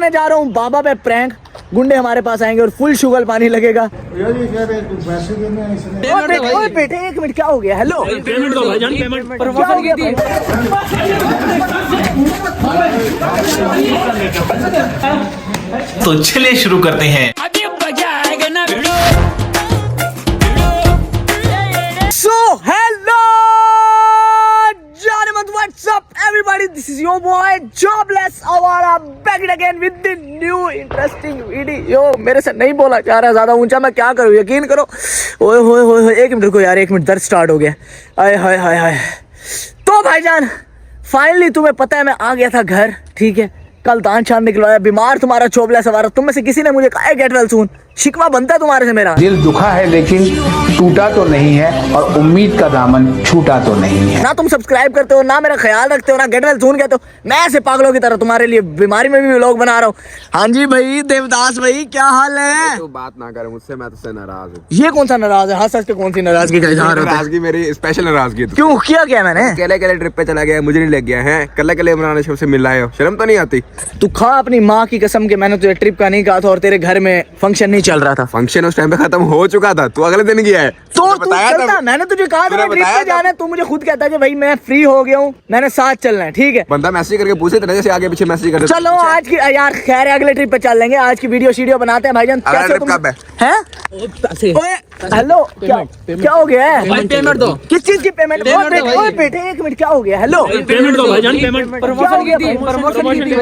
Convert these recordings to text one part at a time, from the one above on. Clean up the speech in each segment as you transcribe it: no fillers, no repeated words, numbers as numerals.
करने जा रहा हूँ बाबा पे प्रैंक। गुंडे हमारे पास आएंगे और फुल शुगर पानी लगेगा। ओए बेटे एक मिनट, क्या हो गया? हेलो पेमेंट दो भाईजान, पेमेंट प्रमोशन की थी। तो चलिए शुरू करते हैं। So hello what's up everybody, this is your boy jobless Awara back again with the new interesting video. मेरे से नहीं बोला जा रहा, ज्यादा ऊंचा मैं क्या करूं, यकीन करो। ओए होए होए, एक मिनट रुको यार, एक मिनट, दर्द स्टार्ट हो गया। आए हाय हाय हाय। तो भाईजान फाइनली तुम्हें पता है मैं आ गया था घर, ठीक है। कल दान शान निकलवाया, बीमार तुम्हारा जॉबलेस आवारा। तुम में से किसी ने मुझे कहा गेट वेल सून, शिकवा बनता है तुम्हारे से मेरा। दिल दुखा है लेकिन टूटा तो नहीं है, और उम्मीद का दामन छूटा तो नहीं है। ना तुम सब्सक्राइब करते हो, ना मेरा ख्याल रखते हो, ना गेट वेल सून कहते हो। मैं ऐसे पागलों की तरह तुम्हारे लिए बीमारी में भी व्लॉग बना रहा हूँ। हाँ जी भाई देवदास भाई, क्या हाल है? तो बात ना कर मुझसे, मैं तुझसे नाराज हूँ। ये कौन सा नाराज है? हंस हंस के कौन सी नाराजगी का इजहार होता है? नाराजगी मेरी स्पेशल नाराजगी। क्यों, किया क्या मैंने? अकेले अकेले ट्रिप पे चला गया, मुझे नहीं लग गया है। कल अकेले बनाने से मिल रहे हो, शर्म तो नहीं आती? तू खा अपनी माँ की कसम के, मैंने तुझे ट्रिप का नहीं कहा था और तेरे घर में फंक्शन नहीं चल रहा था। फंक्शन उस टाइम पे खत्म हो चुका था, तू अगले दिन गया है। तो तू चलता, मैंने तुझे कहा था ट्रिप पे जाना है, तू मुझे खुद कहता कि भाई मैं फ्री हो गया हूँ, मैंने साथ चलना है, ठीक है। बंदा मैसेज करके पूछे तरह से आगे पीछे मैसेज कर। चलो आज की यार खैर है, अगले ट्रिप पे चल लेंगे। आज की वीडियो बनाते हैं भाईजान। कैसे तुम कब है? ओए हेलो, क्या हो गया है? पेमेंट दो। किस चीज की पेमेंट? ओए बेटे एक मिनट, क्या हो गया? हेलो पेमेंट दो भाईजान, पेमेंट प्रमोशन की थी। प्रमोशन की थी।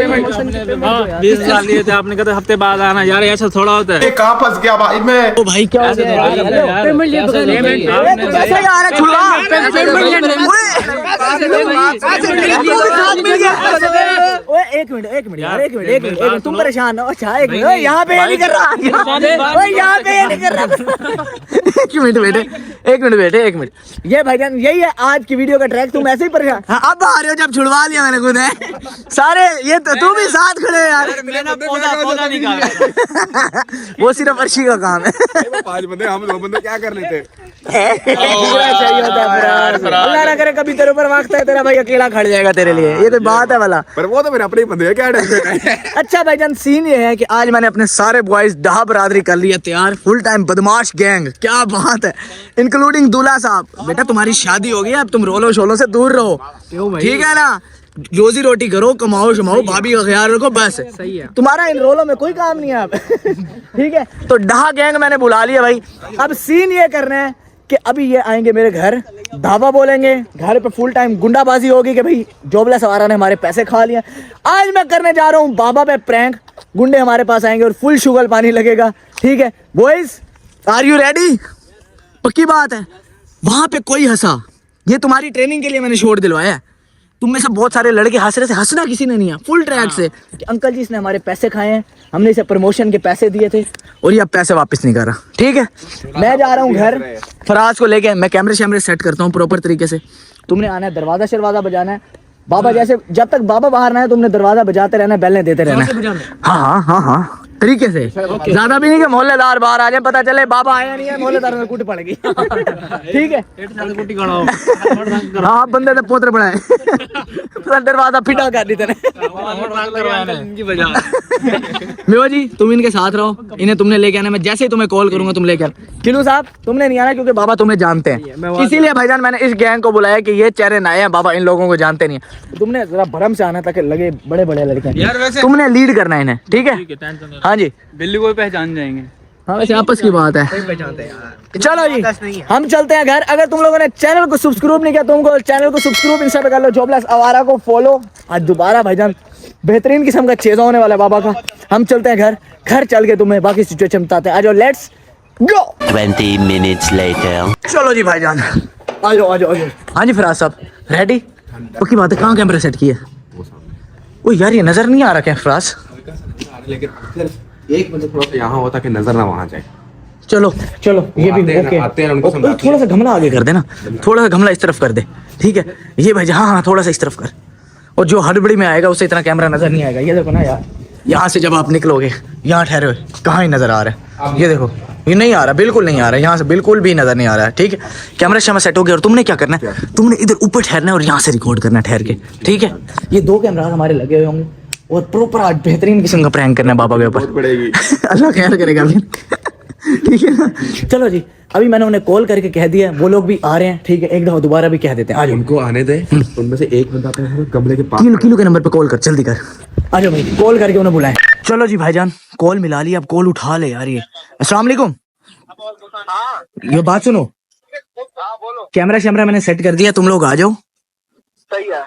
हाँ 20 साल लिए थे आपने, कहते हफ्ते बाद आना। यार ऐसा थोड़ा होता है। कहाँ फंस गया भाई मैं? ओ भाई क्या हो गया? एक मिनट, तुम परेशान हो? अच्छा एक मिनट, यहाँ पे नहीं कर रहा, यहाँ पे नहीं कर रहा। एक मिनट बेटे, एक मिनट। ये भाईजान यही है आज की वीडियो का ट्रैक। तुम ऐसे ही परेशान। हाँ, अब आ रहे हो जब छुड़वा लिया मैंने खुद है सारे। ये तो तुम भी साथ खड़े हो यार। वो सिर्फ अर्शी का काम है। 5 बंदे, हम 2 बंदे क्या कर लेते? चाहिए होता है। अल्लाह ना करे कभी तेरे ऊपर वाकता है, तेरा भाई अकेला खड़ जाएगा तेरे लिए। ये तो बात है वाला। पर वो तो मेरे अपने ही बंदे हैं, क्या है? अच्छा भाईजान सीन ये है कि आज मैंने अपने सारे बॉयज डहा बरादरी कर लिया तैयार, फुल टाइम बदमाश गैंग। क्या बात है, इंक्लूडिंग दूल्हा साहब। बेटा तुम्हारी शादी हो गई, अब तुम रोलो शोलो से दूर रहो, ठीक है ना। रोजी रोटी करो, कमाओ शमाओ, भाभी का ख्याल रखो, बस सही है। तुम्हारा इन रोलों में कोई काम नहीं है अब। ठीक है, तो डहा गैंग मैंने बुला लिया भाई। अब सीन ये करना है कि अभी ये आएंगे मेरे घर, धावा बोलेंगे, घर पे फुल टाइम गुंडाबाजी होगी कि भाई जॉबलेस आवारा ने हमारे पैसे खा लिया। आज मैं करने जा रहा हूँ बाबा पे प्रैंक। गुंडे हमारे पास आएंगे और फुल शुगर पानी लगेगा, ठीक है। Boys are you ready? पक्की बात है। वहां पे कोई हंसा, ये तुम्हारी ट्रेनिंग के लिए मैंने शोर दिलवाया है। तुम में से बहुत सारे लड़के हंस रहे थे, हंसना किसी ने नहीं है, फुल ट्रैक से कि अंकल जी इसने हमारे पैसे खाए हैं, हमने इसे प्रमोशन के पैसे दिए थे और ये अब पैसे वापस नहीं कर रहा, ठीक है। मैं जा रहा हूँ घर फराज को लेके। मैं कैमरे शैमरे सेट करता हूँ प्रॉपर तरीके से। तुमने आना है, दरवाजा शरवाजा बजाना है। बाबा जैसे जब तक बाबा बाहर ना है तुमने दरवाजा बजाते रहना, बेलें देते रहना। हाँ तरीके से, ज्यादा भी नहीं कि मोहल्लेदार बाहर आ जाए, पता चले बाबा आया नहीं है, मोहल्लेदार में कुट पड़ेगी। ठीक है। हाँ बंदे ने पोत्र बनाए, दरवाजा फिटा कर दी तेरे। मेवा जी तुम इनके साथ रहो, इन्हें तुमने लेके आना। मैं जैसे ही तुम्हें कॉल करूंगा तुम लेके आना। किलू साहब तुमने नहीं आना क्योंकि बाबा तुम्हें जानते हैं, इसीलिए भाईजान मैंने इस गैंग को बुलाया कि ये चेहरे नए हैं, बाबा इन लोगों को जानते नहीं है। तुमने जरा भरम से आना ताकि लगे बड़े बड़े लड़के। तुमने लीड करना है इन्हें, ठीक है। हाँ जी, बिल्ली को पहचान जाएंगे। हाँ वैसे आपस की बात है। चलो जी हम चलते हैं घर। अगर तुम लोगों ने चैनल को सब्सक्राइब नहीं किया, तुमको चैनल को सब्सक्राइब इंस्टा पे कर लो, जॉबलेस आवारा को फॉलो। आज दोबारा भाईजान बेहतरीन किस्म का चेज़ा होने वाला है बाबा का। हम चलते हैं घर चल के तुम्हें बाकी सिचुएशन बताते हैं। आ जाओ, लेट्स गो। 20 minutes later. चलो जी भाईजान आ जाओ। हाँ जी फराज साहब रेडी? पक्की बात है। कहाँ कैमरा सेट किया? ओ यार ये नजर नहीं आ रहा क्या फराज? लेकिन एक बंदे थोड़ा सा यहाँ होता कि नजर ना वहाँ जाए। चलो ये भी ओके। थोड़ा सा गमला आगे कर देना, थोड़ा सा गमला इस तरफ कर दे, ठीक है। ये भाई हाँ थोड़ा सा इस तरफ कर। और जो हड़बड़ी में आएगा उससे इतना कैमरा नजर नहीं आएगा। ये देखो ना यार, यहाँ से जब आप निकलोगे, यहाँ ठहरे हुए कहाँ ही नजर आ रहा है। ये देखो ये नहीं आ रहा, बिल्कुल नहीं आ रहा है, यहाँ से बिल्कुल भी नजर नहीं आ रहा है, ठीक है। कैमरा शैमरा सेट हो गया और तुमने क्या करना है, तुमने इधर ऊपर ठहरना है और यहाँ से रिकॉर्ड करना है ठहर के, ठीक है। ये 2 कैमरा हमारे लगे हुए होंगे और प्रॉपर आज बेहतरीन किस्म का प्रैंक करना है बाबा के ऊपर। पड़ेगी। अल्लाह खैर करेगा फिर। ठीक है ना, चलो जी अभी मैंने उन्हें कॉल करके कह दिया, वो लोग भी आ रहे हैं। ठीक है, एक दफा दोबारा भी कह देते हैं, आ जाओ। उनको आने दे, उनमें से एक बंदा अपने कमरे के पास किलो के नंबर पे कॉल कर, जल्दी कर, आ जाओ भाई, कॉल करके उन्हें बुलाएं। चलो जी भाईजान, कॉल मिला ली, अब कॉल उठा ले यार। ये अस्सलाम वालेकुम, ये बात सुनो, कैमरा शैमरा मैंने सेट कर दिया, तुम लोग आ जाओ।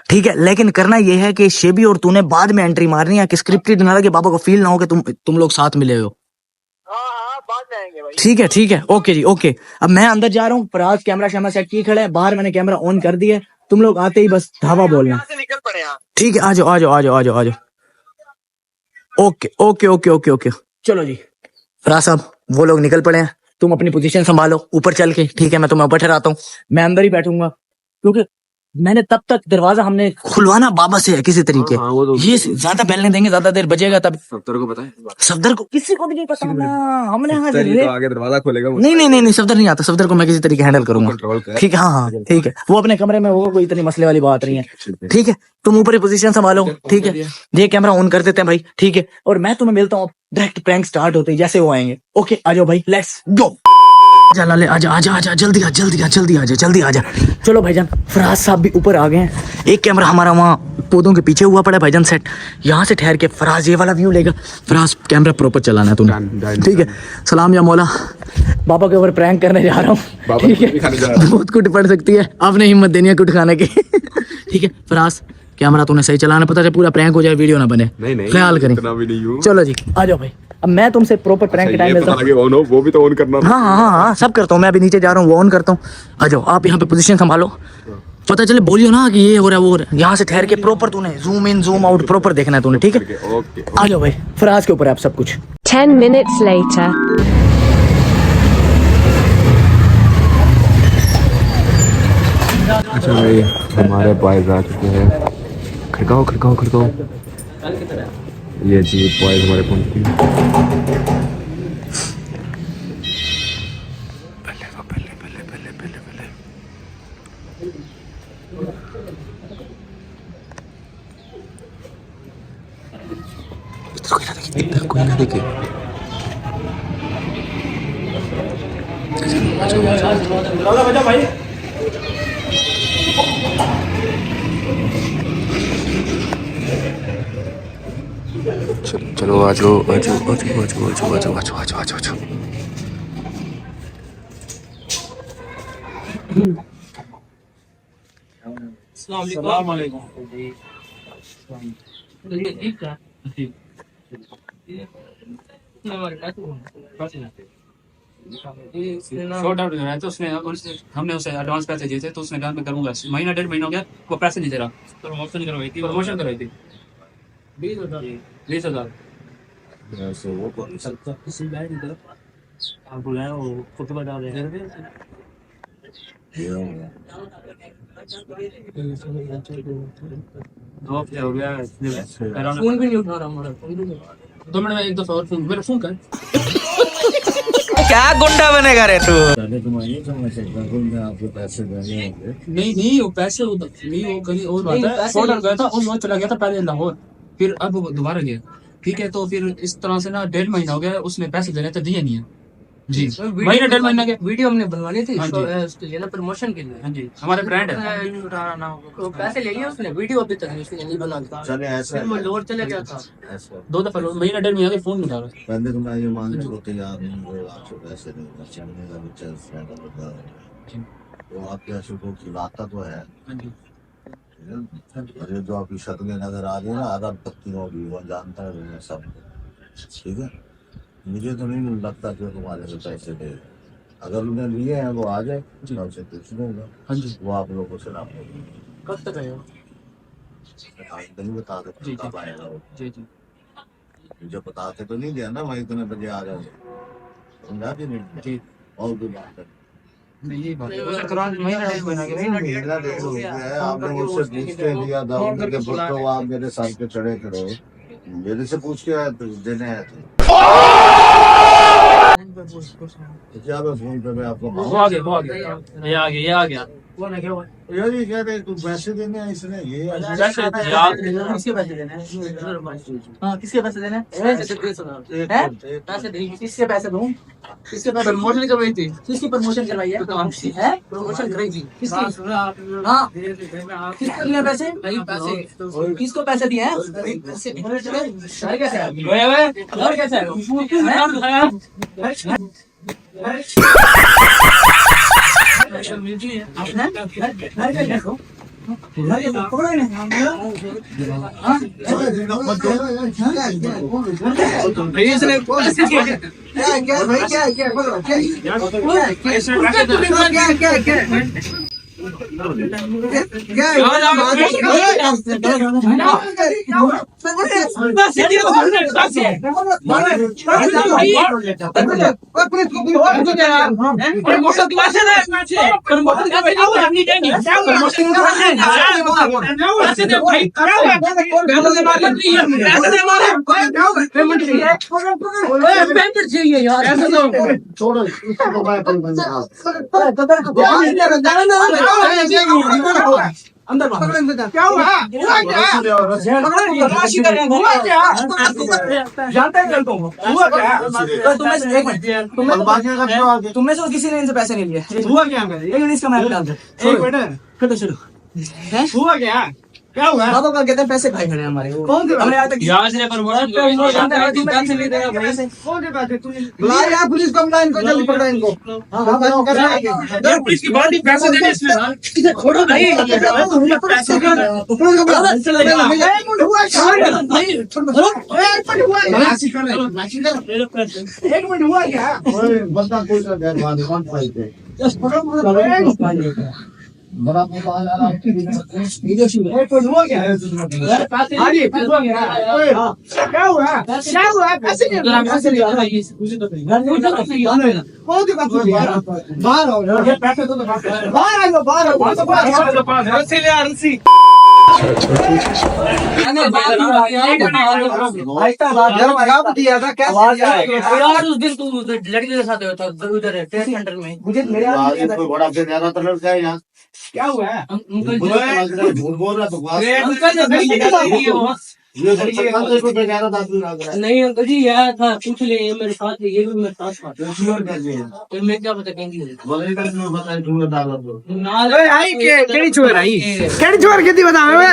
ठीक है, लेकिन करना ये है कि शेबी और तूने बाद में एंट्री मारनी है, कि स्क्रिप्टेड ना लगे, बाबा को फील ना हो कि तुम लोग साथ मिले हो। ठीक है, ओके जी ओके। अब मैं अंदर जा रहा हूँ, फराज कैमरा शैमरा सेट किए खड़े है बाहर, मैंने कैमरा ऑन कर दिया है, तुम लोग आते ही बस धावा बोलना। ठीक है, आ जाओ। ओके। चलो जी फराज साहब, वो लोग निकल पड़े हैं, तुम अपनी पोजीशन संभालो ऊपर चल के। ठीक है, मैं तुम्हें ऊपर ठहराता हूँ, मैं अंदर ही बैठूंगा, क्योंकि मैंने तब तक दरवाजा हमने खुलवाना बाबा से है किसी तरीके। हाँ, वो तो ये ज्यादा बैलने देंगे, ज्यादा देर बजेगा तब। सफ्तर को पता है, सफदर को किसी को भी नहीं पता ना, हमने यहाँ से तो आगे दरवाजा खोलेगा वो। नहीं सफदर नहीं आता, सफदर को मैं किसी तरीके हैंडल करूंगा। कंट्रोल कर। ठीक है, हाँ ठीक है, वो अपने कमरे में होगा, कोई इतनी मसले वाली बात नहीं है। ठीक है, तुम ऊपर ही पोजीशन संभालो। ठीक है, ये कैमरा ऑन कर देते हैं भाई। ठीक है, और मैं तुम्हें मिलता हूँ डायरेक्ट, प्रैंक स्टार्ट होते ही जैसे वो आएंगे। ओके, आ जाओ भाई, लेट्स गो। आजा, जल्दी आजा। चलो भाईजान, फराज साहब भी ऊपर आ गए हैं। एक कैमरा हमारा वहाँ पौधों के पीछे हुआ पड़ा है भाईजान सेट, यहाँ से ठहर के फराज ये वाला व्यू लेगा। फराज कैमरा प्रॉपर चलाना है तूने। ठीक है, सलाम या मौला, बाबा के ऊपर प्रैंक करने जा रहा हूँ। ठीक है, बहुत कुट पड़ सकती है, आपने हिम्मत देनी है कुट खाने की। ठीक है फराज, कैमरा तूने सही चलाना, पता चले पूरा प्रैंक हो जाए, वीडियो ना बने, नहीं ख्याल करें। चलो जी आ जाओ भाई, अब मैं तुमसे प्रॉपर प्रैंक के टाइम मिलता हूँ। वो भी तो ऑन करना। हाँ सब करता हूँ मैं, अभी नीचे जा रहा हूँ, वो ऑन करता हूँ। आ जाओ, आप यहाँ पे पोजीशन संभालो, पता चले बोलियो ना कि ये हो रहा है वो हो रहा है। यहाँ से ठहर के प्रॉपर तूने zoom in zoom out proper देखना है तूने। ठीक है, आ जाओ भाई, फराज के ऊपर है आप सब कुछ। 10 minutes later. अच्छा भाई, हमारे बॉयज आ चुके हैं, खड़काओ। ये जी बॉयज हमारे पहुंच कोई ना देखे। चलो आ जाओ। शॉर्ट आउट है तो हमने उसे एडवांस पैसे दिए थे, तो उसने कहा मैं करूंगा, महीना 1.5 महीना हो गया, वो पैसे नहीं दे रहा। प्रमोशन करवाई थी 20,000। आप बुलाए वो कुतुबा डाल रहे हैं। हो गया, फोन भी नहीं उठा रहा हमारा, 2 मिनट में एक दफा और मेरा फोन कर। क्या गुंडा बनेगा रे तू? नहीं वो पैसे नहीं, वो कहीं और बात है। ऑर्डर गया था और वो चला गया था पहले लाहौर, फिर अब वो दोबारा गया। ठीक है, तो फिर इस तरह से ना 1.5 महीना हो गया, उसने पैसे देने थे, दिए नहीं है जी। महीना 1.5 महीना के वीडियो हमने बनवानी थी उसके लिए ना, प्रमोशन के लिए। हाँ जी, हमारे ब्रांड है। तो पैसे ले लिए उसने, वीडियो अभी तक नहीं बना दी। चले ऐसा फिर वो लोड चले गया था। ऐसा 2 दफा महीना 1.5 महीना के फोन नहीं उठा रहा। पहले तो मैं ये मानने को तैयार नहीं हूँ, आपसे पैसे नहीं चलने का बच्चा फायदा बता रहा है, तो आप क्या शुक्र खिलाता तो है। हाँ जी, अरे जो आपकी शक्लें नजर आ रही है ना, अदर पत्तियों की, वो जानता है सब। ठीक है, मुझे तो नहीं लगता कि तुम्हारे से पैसे दे, अगर उन्हें लिए हैं वो आ जाए, मैं उसे पूछ लूंगा। हाँ जी, वो आप लोगों को सुना कब तक आएगा? नहीं बता दे कब आएगा वो। जी मुझे बता के तो नहीं दिया ना, मैं इतने बजे आ जाऊँ, समझा भी नहीं जी। और कोई बात है यही बात है, उधर करा महीना 1.5 महीना के। आपने मुझसे पूछ के दिया था, उनके फोटो आप मेरे साथ पे चढ़े करो, मेरे से पूछ के आए तो देने आए थे। क्या मैं फोन पे मैं आपको वो आ गया, ये आ गया। यार ये कह रहे तू पैसे देने हैं इसने ये किसके पैसे देने हैं? हाँ, किसके पैसे देने हैं? पैसे दे, किसके पैसे दूं? किसके पैसे? प्रमोशन करवाई थी। किसकी प्रमोशन करवाई है? हैं? प्रमोशन कराई थी किसकी? हाँ, किसको दिए पैसे? किसको पैसे दिए हैं? घर कैसे है? घर कैसे है? आपने घर कैसे हो? घर कैसे पकड़ा ही नहीं? हाँ? छोड़ो इसको मैं अपन बंद अंदर क्या हुआ? जानते हैं तुम हुआ क्या? तुम्हें से किसी ने इनसे पैसे नहीं लिए। हुआ क्या? एक मिनट इसका मैप डाल दो। एक मिनट फिर शुरू हुआ क्या? क्या हुआ? बाबा का कहते हैं पैसे भाई खड़े हमारे। कौन से? हमने आज तक याद ने प्रमोशन पैसे नहीं देगा भाई से। कौन से पैसे? बुला यार पुलिस को, बुला इनको, जल्दी पकड़ो इनको। पुलिस की बात पैसे देने इसमें छोड़ो भाई। एक मिनट हुआ क्या? बंदा कोई ना घर वाले कौन पाइते बड़ा मोबाइल आ रहा है वीडियो शूट है। तो हुआ क्या? अरे हुआ क्या? क्या हुआ? क्या हुआ? पैसे नहीं पैसे नहीं आ रहा है। मुझे तो नहीं कौन सी बात है? बाहर आओ यार, पैसे तो बाहर आ जाओ, बाहर आओ, बाहर रस्सी ले आ, रस्सी। यार उस दिन तू लड़की के साथ था उधर टेस्ट सेंटर में। मुझे मेरे कोई बड़ा से ज्यादा तो लड़का है यहाँ क्या हुआ है? झूठ बोल रहा तो नहीं अंकल जी यार था, पूछ ले मेरे साथ, ये भी मेरे साथ था। तो मैं क्या पता कहेंगे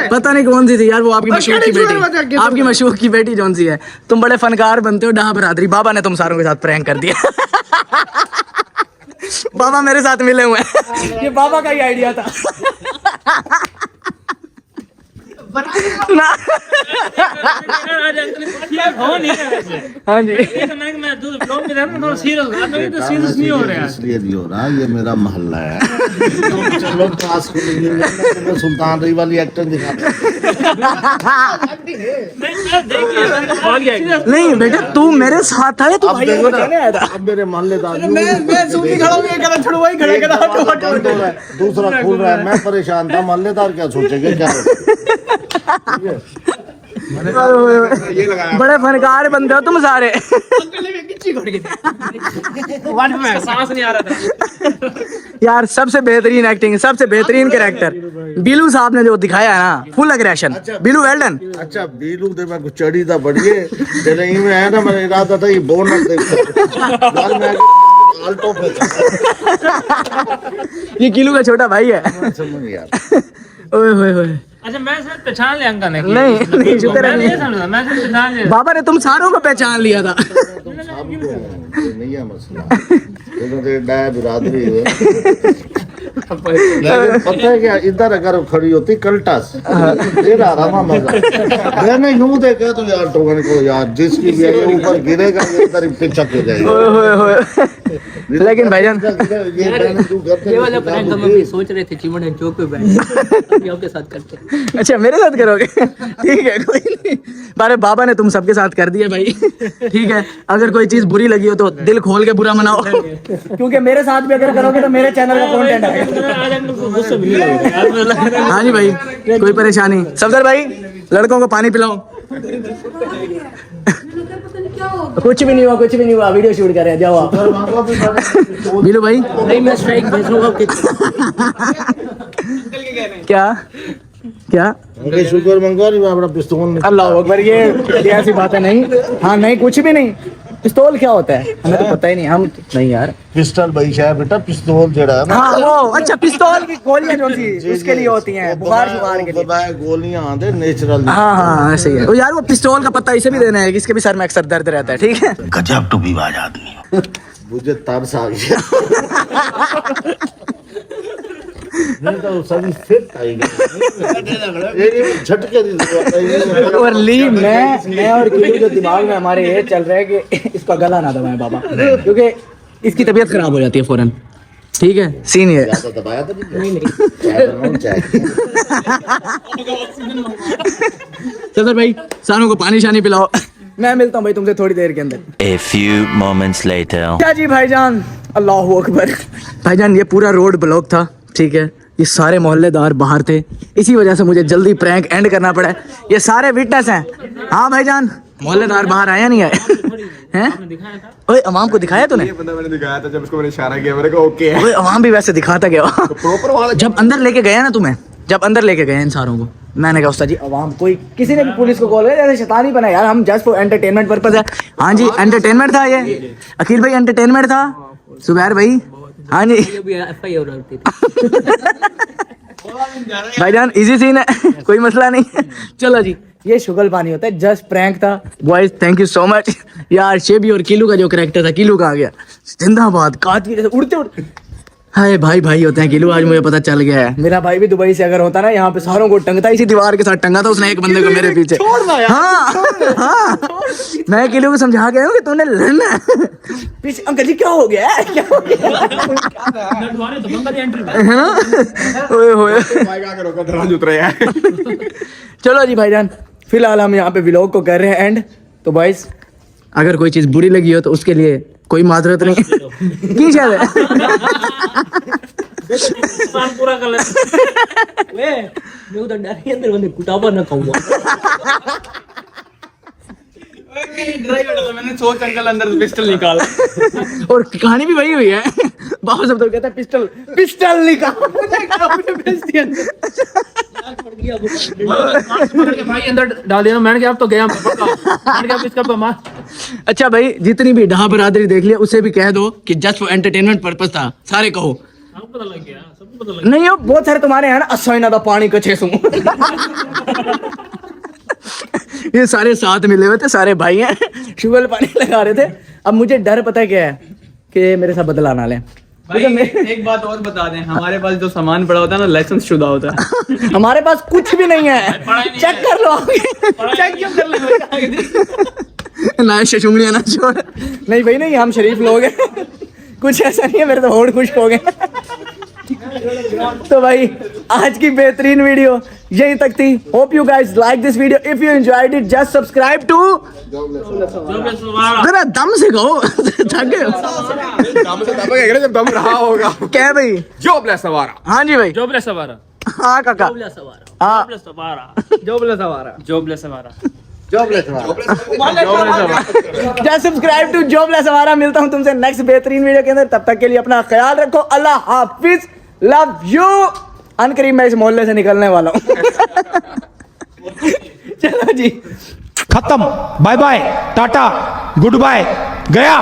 पता नहीं कौन सी थी यार वो, आपकी मशहूर की बेटी, आपकी मशहूर की बेटी कौन सी है। तुम बड़े फनकार बनते हो डहा बरादरी। बाबा ने तुम सारों के साथ प्रैंक कर दिया। बाबा मेरे साथ मिले हुए हैं। ये बाबा का ही आइडिया था। ना हाँ जी, इसलिए नहीं हो रहा, ये मेरा मोहल्ला है। चलो पास को मैं सुल्तान रही वाली एक्टर दिखा। नहीं बेटा तू मेरे साथ था, तू अब देखो ना, अब मेरे मोहल्लेदार दूसरा खोल रहा है, मैं परेशान था, मोहल्लेदार क्या सोचेंगे क्या? बड़े फनकार बनते हो तुम सारे। सांस नहीं आ रहा था यार सबसे बेहतरीन एक्टिंग, सबसे बेहतरीन कैरेक्टर बीलू साहब ने जो दिखाया है ना, full aggression. Bilu well done. अच्छा बीलू दे मैं कुछ चढ़ी था बढ़िए तेरे ही में है ना, मेरा इरादा था ये बोन ना दे यार मैं आल्टो पे ये किलू का छोटा भाई है। समझ यार ओए होए होए। अच्छा मैं सर पहचान लिया अंकल ने। नहीं शुक्र है, मैं समझा, मैं सर पहचान लिया। बाबा ने तुम सारों को पहचान लिया था। नहीं है मसला, तो डाय बिरादरी है। पता है क्या, इधर अगर खड़ी होती कल्टास तेरा आरामा मजा। मैंने यूं देखा तो यार टोकन को यार जिसकी भी है ऊपर गिरेगा इधर पिचक हो जाएगा। ओए होए होए। लेकिन भाईजान ये वाला प्रैंक हम अभी सोच रहे थे चिमन एंड चौक पे बैठ के आपके साथ करते। अच्छा मेरे साथ करोगे? ठीक है कोई नहीं। बारे बाबा ने तुम सबके साथ कर दिया भाई। ठीक है, अगर कोई चीज बुरी लगी हो तो दिल खोल के बुरा मनाओ, क्योंकि मेरे साथ भी अगर करोगे तो मेरे चैनल का कंटेंट आएगा। हाँ जी भाई, कोई परेशानी। सफदर भाई लड़कों को पानी पिलाओ। कुछ भी नहीं हुआ, कुछ भी नहीं हुआ, वीडियो शूट कर रहे हैं, जाओ आप। बिलू भाई नहीं मैं स्ट्राइक भेज रहा हूँ क्या क्या शुगर मंगवा नहीं, मैं अपना पिस्तौल अल्लाह अकबर, ये ऐसी बात है नहीं। हाँ नहीं, कुछ भी नहीं। पिस्तौल क्या होता है हमें तो पता ही नहीं, हम नहीं यार। पिस्टल भाई है बेटा, पिस्तौल जड़ा है ना। हाँ वो अच्छा, पिस्तौल की गोलियां जो थी उसके लिए होती हैं, बुखार शुखार के लिए। गोलियां आते नेचुरल। हाँ हाँ ऐसे ही है। वो यार वो पिस्तौल का पत्ता इसे भी देना है, इसके भी सर में अक्सर दर्द रहता है, ठीक है। गजब टूबीबाज आदमी। मुझे तरस आ गया। नहीं तो सभी फिट आएगा। ये झटके दी। और ली मैं और किलू जो दिमाग में हमारे ये चल रहा है कि इसका गला ना दबाएं बाबा, क्योंकि इसकी तबीयत खराब हो जाती है फौरन, ठीक है। सीन ये है। दबाया तो नहीं। चल भाई सानू को पानी शानी पिलाओ, मैं मिलता हूँ भाई तुमसे थोड़ी देर के अंदर। A few moments later. क्या जी भाईजान, अल्लाह अकबर। भाईजान ये पूरा रोड ब्लॉक था, ठीक है। ये सारे मोहल्लेदार बाहर थे, इसी वजह से मुझे जल्दी प्रैंक एंड करना पड़ा। ये सारे विटनेस हैं। हाँ भाईजान, मोहल्लेदार बाहर आया नहीं आए हैं? ओए अवाम को दिखाया तूने? ये बंदा मैंने दिखाया था, जब उसको मैंने इशारा किया मेरे को ओके है। ओए अवाम भी वैसे दिखाता क्या प्रॉपर वाला जब अंदर लेके गया ना तुम्हें, जब अंदर लेके गए इन सारों को, मैंने कहा उस्ताद जी अवाम कोई किसी ने भी पुलिस को कॉल किया, जैसे शैतानी बना यार, हम जस्ट फॉर एंटरटेनमेंट पर्पस है। हाँ जी एंटरटेनमेंट था ये, अकील भाई एंटरटेनमेंट था, सुबैर भाई हाँ जी। भाईजान इजी सीन है, कोई मसला नहीं है। चलो जी, ये शुगल पानी होता है, जस्ट प्रैंक था boys, thank you so much यार। शेबी और किलू का जो करैक्टर था, किलू का आ गया जिंदाबाद, काट भी उड़ते उड़ते। हाय भाई भाई होते हैं किलू, आज मुझे पता चल गया है। मेरा भाई भी दुबई से अगर होता ना, यहाँ पे सारों को टंगता, इसी दीवार के साथ टंगा था उसने एक बंदे को मेरे पीछे। हाँ हाँ, मैं किलू को समझा गया हूँ कि तूने लड़ना है। पीछे अंकल जी क्या हो गया है, क्या हो गया है ना? ओए होए चलो जी भाईजान, फिलहाल हम यहाँ पे व्लॉग को कर रहे हैं एंड। तो भाईस अगर कोई चीज बुरी लगी हो तो उसके लिए कोई माजरत नहीं की शायद है। पूरा कर ले मैं उधर डर के अंदर बंदे कुटापा ना खाऊंगा। मैंने सोच अंकल अंदर पिस्टल निकाला। और कहानी भी वही हुई है, बाबा सब तो कहता है पिस्टल पिस्टल निकाल। भाई अंदर डाल देना, मैंने कहा अब तो गया, मैंने कहा इसका तो मार। अच्छा भाई, जितनी भी ढहा बरादरी देख लिया उसे भी कह दो कि जस्ट फॉर एंटरटेनमेंट पर्पस था, सारे कहो। पता लग गया, सबको पता लग नहीं हो बहुत सारे तुम्हारे हैं ना, अस्सा ना था पानी का 600। ये सारे साथ मिले हुए थे, सारे भाई हैं, शुगर पानी लगा रहे थे। अब मुझे डर पता क्या है कि मेरे साथ बदला ना लें। भाई एक बात और बता दें, हमारे पास जो सामान पड़ा होता है ना, लाइसेंस शुदा होता है। हमारे पास कुछ भी नहीं है, चेक कर लो। चेक क्यों कर लो ना, शशुंगलियां ना छोड़। नहीं भाई नहीं, हम शरीफ लोग हैं, कुछ ऐसा नहीं है, मेरे तो होड़ खुश हो गए। तो भाई आज की बेहतरीन वीडियो यहीं तक थी। Hope you guys like this video, if you enjoyed it just subscribe to. जरा दम से कहो, थक गए दम से दबाएगा जब दम रहा होगा। क्या भाई? जोबलेस सवारा। हाँ जी भाई, जोबलेस सवारा, हाँ काका, हाँ जोबलेस सवारा। जस्ट सब्सक्राइब टू जॉबलेस हमारा। मिलता हूँ तुमसे नेक्स्ट बेहतरीन वीडियो के अंदर, तब तक के लिए अपना ख्याल रखो। अल्लाह हाफिज, लव यू। अनकरीब मैं इस मोहल्ले से निकलने वाला हूँ। चलो जी, खत्म, बाय बाय, टाटा, गुड बाय, गया।